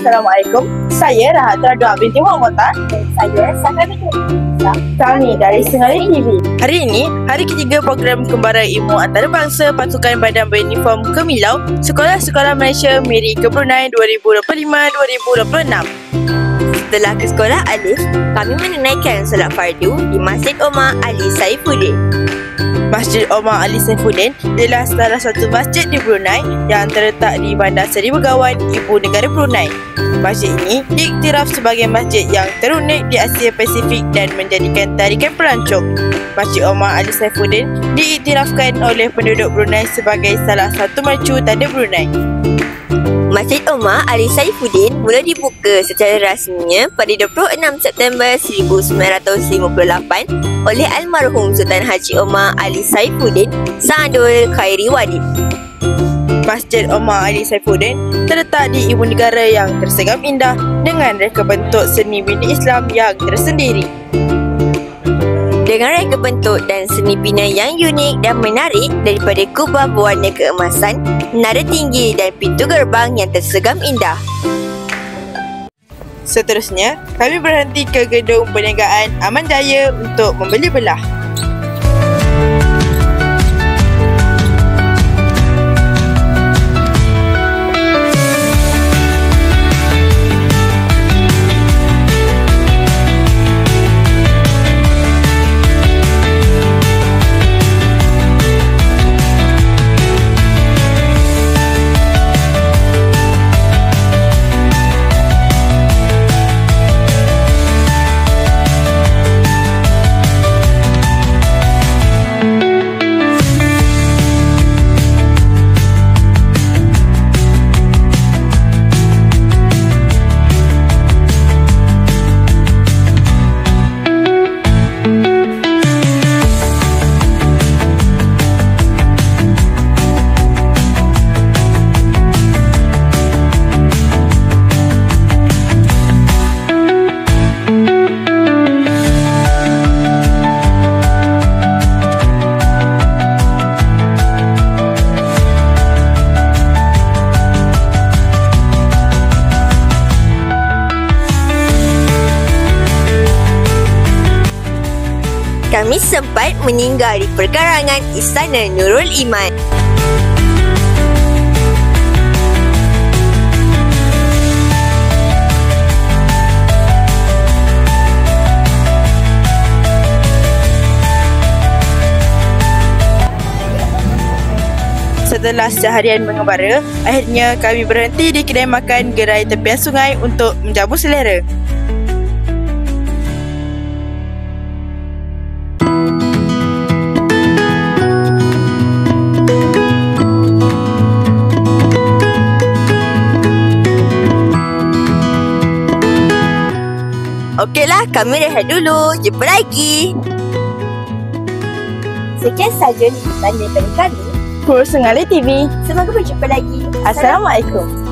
Assalamualaikum. Saya Rahat Radua binti Muhammad Mokhtar. Dan saya Saka binti Muhammad. Kami dari Singali TV. Hari ini, hari ketiga program Kembaran Ilmu Antarabangsa Pasukan Badan Beruniform Kemilau Sekolah-Sekolah Malaysia Miri ke Brunei 2025-2026. Setelah ke sekolah alif, kami menunaikan solat fardu di Masjid Omar Ali Saifuddin. Masjid Omar Ali Saifuddin adalah salah satu masjid di Brunei yang terletak di Bandar Seri Begawan, Ibu Negara Brunei. Masjid ini diiktiraf sebagai masjid yang terunik di Asia Pasifik dan menjadikan tarikan pelancong. Masjid Omar Ali Saifuddin diiktirafkan oleh penduduk Brunei sebagai salah satu mercu tanda Brunei. Masjid Omar Ali Saifuddin mula dibuka secara rasminya pada 26 September 1958 oleh almarhum Sultan Haji Omar Ali Saifuddin Saadul Khairi Wadid. Masjid Omar Ali Saifuddin terletak di ibu negara yang tersegam indah dengan reka bentuk seni bina Islam yang tersendiri. Dengan reka bentuk dan seni bina yang unik dan menarik daripada kubah berwarna keemasan, menara tinggi dan pintu gerbang yang tersegam indah. Seterusnya, kami berhenti ke gedung perniagaan Aman Jaya untuk membeli belah. Kami sempat meninggal di perkarangan Istana Nurul Iman. Setelah seharian mengembara, akhirnya kami berhenti di kedai makan gerai tepian sungai untuk menjamu selera. Okeylah, kami rehat dulu. Jumpa lagi. Sekian sahaja liputan daripada kami, Kru Singali TV. Semoga berjumpa lagi. Assalamualaikum.